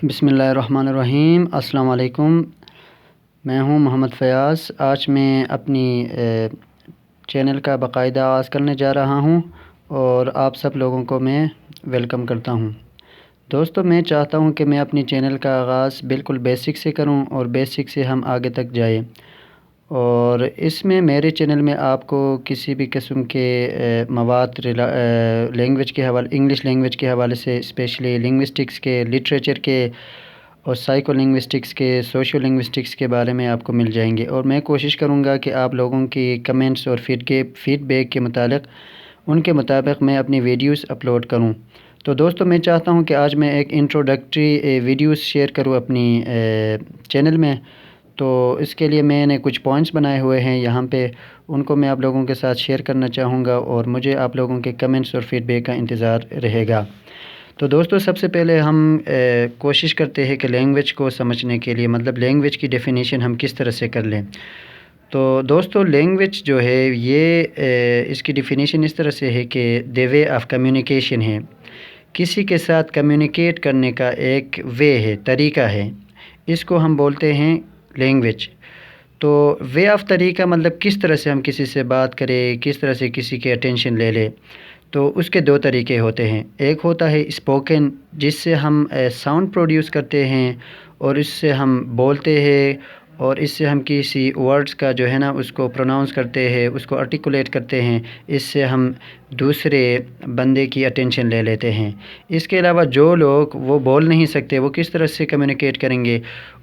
بسم اللہ الرحمن الرحیم۔ السلام علیکم، میں ہوں محمد فیاض۔ آج میں اپنی چینل کا باقاعدہ آغاز کرنے جا رہا ہوں اور آپ سب لوگوں کو میں ویلکم کرتا ہوں۔ دوستو، میں چاہتا ہوں کہ میں اپنی چینل کا آغاز بالکل بیسک سے کروں اور بیسک سے ہم آگے تک جائیں، اور اس میں میرے چینل میں آپ کو کسی بھی قسم کے مواد لینگویج کے حوالے انگلش لینگویج کے حوالے سے، اسپیشلی لنگوسٹکس کے، لٹریچر کے اور سائیکو لنگوسٹکس کے، سوشو لنگوسٹکس کے بارے میں آپ کو مل جائیں گے، اور میں کوشش کروں گا کہ آپ لوگوں کی کمنٹس اور فیڈ بیک کے متعلق ان کے مطابق میں اپنی ویڈیوز اپلوڈ کروں۔ تو دوستو، میں چاہتا ہوں کہ آج میں ایک انٹروڈکٹری ویڈیوز شیئر کروں اپنی چینل میں۔ تو اس کے لیے میں نے کچھ پوائنٹس بنائے ہوئے ہیں یہاں پہ، ان کو میں آپ لوگوں کے ساتھ شیئر کرنا چاہوں گا، اور مجھے آپ لوگوں کے کمنٹس اور فیڈ بیک کا انتظار رہے گا۔ تو دوستو، سب سے پہلے ہم کوشش کرتے ہیں کہ لینگویج کو سمجھنے کے لیے، مطلب لینگویج کی ڈیفینیشن ہم کس طرح سے کر لیں۔ تو دوستو، لینگویج جو ہے یہ اس کی ڈیفینیشن اس طرح سے ہے کہ دی وے آف کمیونیکیشن ہے، کسی کے ساتھ کمیونیکیٹ کرنے کا ایک وے ہے، طریقہ ہے، اس کو ہم بولتے ہیں لینگویج۔ تو وے آف طریقہ مطلب کس طرح سے ہم کسی سے بات کریں، کس طرح سے کسی کے اٹینشن لے لیں۔ تو اس کے دو طریقے ہوتے ہیں، ایک ہوتا ہے اسپوکن، جس سے ہم ساؤنڈ پروڈیوس کرتے ہیں اور اس سے ہم بولتے ہیں، اور اس سے ہم کسی ورڈز کا جو ہے نا اس کو پروناؤنس کرتے ہیں، اس کو آرٹیکولیٹ کرتے ہیں، اس سے ہم دوسرے بندے کی اٹینشن لے لیتے ہیں۔ اس کے علاوہ جو لوگ وہ بول نہیں سکتے، وہ کس طرح سے کمیونیکیٹ کریں گے،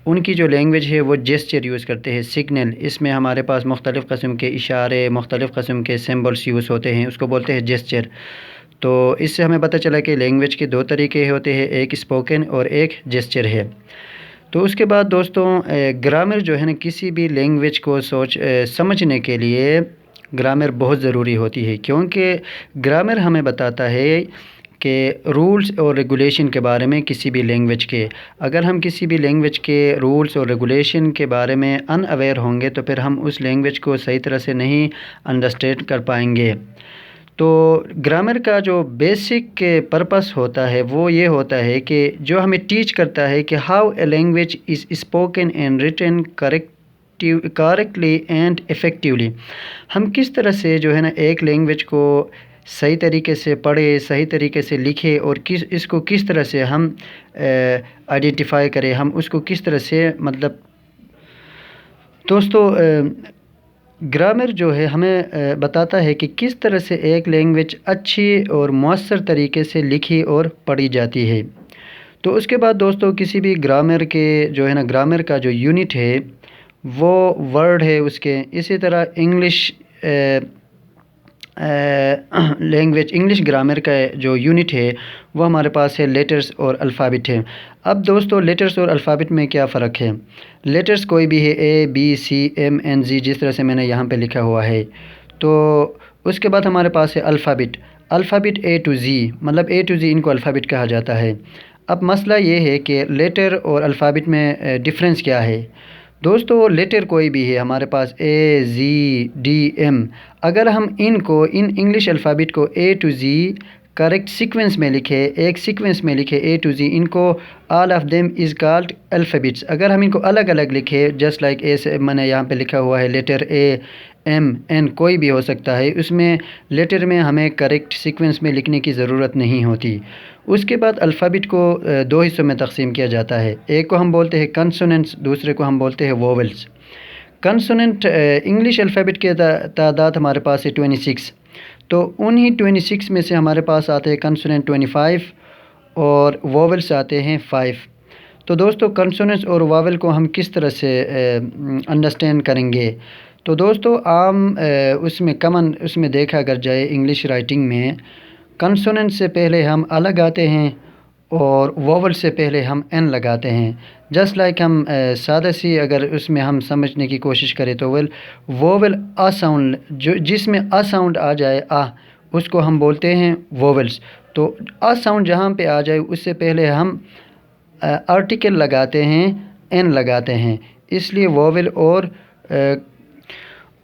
ان کی جو لینگویج ہے وہ جیسچر یوز کرتے ہیں، سگنل۔ اس میں ہمارے پاس مختلف قسم کے اشارے، مختلف قسم کے سمبلس یوز ہوتے ہیں، اس کو بولتے ہیں جیسچر۔ تو اس سے ہمیں پتہ چلا کہ لینگویج کے دو طریقے ہوتے ہیں، ایک اسپوکن اور ایک جیسچر ہے۔ تو اس کے بعد دوستوں، گرامر جو ہے نا کسی بھی لینگویج کو سمجھنے کے لیے گرامر بہت ضروری ہوتی ہے، کیونکہ گرامر ہمیں بتاتا ہے کہ رولز اور ریگولیشن کے بارے میں کسی بھی لینگویج کے۔ اگر ہم کسی بھی لینگویج کے رولز اور ریگولیشن کے بارے میں ان اویئر ہوں گے تو پھر ہم اس لینگویج کو صحیح طرح سے نہیں انڈرسٹینڈ کر پائیں گے۔ تو گرامر کا جو بیسک پرپس ہوتا ہے وہ یہ ہوتا ہے کہ جو ہمیں ٹیچ کرتا ہے کہ how a language is spoken and written correctly and effectively. ہم کس طرح سے جو ہے نا ایک لینگویج کو صحیح طریقے سے پڑھے، صحیح طریقے سے لکھے، اور اس کو کس طرح سے ہم آئیڈینٹیفائی کریں، ہم اس کو کس طرح سے مطلب دوستو، گرامر جو ہے ہمیں بتاتا ہے کہ کس طرح سے ایک لینگویج اچھی اور مؤثر طریقے سے لکھی اور پڑھی جاتی ہے۔ تو اس کے بعد دوستو، کسی بھی گرامر کے جو ہے نا گرامر کا جو یونٹ ہے وہ ورڈ ہے اس کے، اسی طرح انگلش لینگویج انگلش گرامر کا جو یونٹ ہے وہ ہمارے پاس ہے لیٹرز اور الفابet ہے۔ اب دوستو، لیٹرز اور الفابet میں کیا فرق ہے؟ لیٹرز کوئی بھی ہے، اے بی سی ایم این زی، جس طرح سے میں نے یہاں پہ لکھا ہوا ہے۔ تو اس کے بعد ہمارے پاس ہے الفابet اے ٹو زی، مطلب اے ٹو زی ان کو الفابet کہا جاتا ہے۔ اب مسئلہ یہ ہے کہ لیٹر اور الفابet میں ڈفرینس کیا ہے؟ دوستو، لیٹر کوئی بھی ہے، ہمارے پاس اے زی ڈی ایم، اگر ہم ان انگلش الفابet کو اے ٹو زی کریکٹ سیکوینس میں لکھے، ایک سیکوینس میں لکھے اے ٹو زی، ان کو all of them is called alphabets. اگر ہم ان کو الگ الگ لکھے، جسٹ لائک اے سے میں نے یہاں پہ لکھا ہوا ہے لیٹر اے ایم این، کوئی بھی ہو سکتا ہے، اس میں لیٹر میں ہمیں کریکٹ سیکوینس میں لکھنے کی ضرورت نہیں ہوتی۔ اس کے بعد الفابet کو دو حصوں میں تقسیم کیا جاتا ہے، ایک کو ہم بولتے ہیں کنسوننٹس، دوسرے کو ہم بولتے ہیں ووولز۔ کنسوننٹ انگلش الفابet کی تعداد ہمارے پاس ہے 26، تو انہی 26 میں سے ہمارے پاس آتے ہیں کنسوننٹ 25 اور ووولز آتے ہیں 5۔ تو دوستو، کنسوننٹس اور واول کو ہم کس طرح سے انڈرسٹینڈ کریں گے؟ تو دوستو، عام اس میں دیکھا اگر جائے انگلش رائٹنگ میں، کنسوننٹ سے پہلے ہم الگ آتے ہیں اور ووول سے پہلے ہم این لگاتے ہیں۔ جسٹ لائک ہم سادہ سی اگر اس میں ہم سمجھنے کی کوشش کریں تو ووول ساؤنڈ، جس میں ساؤنڈ آ جائے، اس کو ہم بولتے ہیں ووولز۔ تو ساؤنڈ جہاں پہ آ جائے اس سے پہلے ہم آرٹیکل لگاتے ہیں، این لگاتے ہیں، اس لیے ووول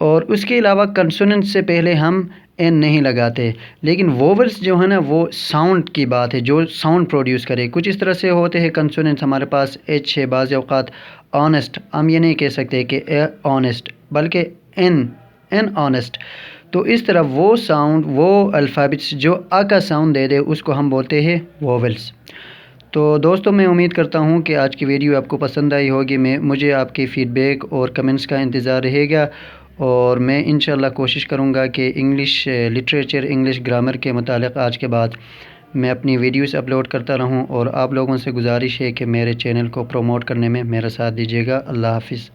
اور اس کے علاوہ کنسوننٹ سے پہلے ہم این نہیں لگاتے. لیکن ووولس جو ہے نا وہ ساؤنڈ کی بات ہے، جو ساؤنڈ پروڈیوس کرے. کچھ اس طرح سے ہوتے ہیں کنسوننٹس، ہمارے پاس ایچ ہے، بعض اوقات آنیسٹ، ہم یہ نہیں کہہ سکتے کہ اے آنیسٹ بلکہ این آنیسٹ. تو اس طرح وہ ساؤنڈ، وہ الفابیٹس جو آ کا ساؤنڈ دے دے اس کو ہم بولتے ہیں ووولس. تو دوستوں میں امید کرتا ہوں کہ آج کی ویڈیو آپ کو پسند آئی ہوگی. مجھے آپ کے فیڈ بیک اور کمنٹس کا انتظار رہے گا، اور میں انشاءاللہ کوشش کروں گا کہ انگلش لٹریچر، انگلش گرامر کے متعلق آج کے بعد میں اپنی ویڈیوز اپلوڈ کرتا رہوں. اور آپ لوگوں سے گزارش ہے کہ میرے چینل کو پروموٹ کرنے میں میرا ساتھ دیجیے گا. اللہ حافظ.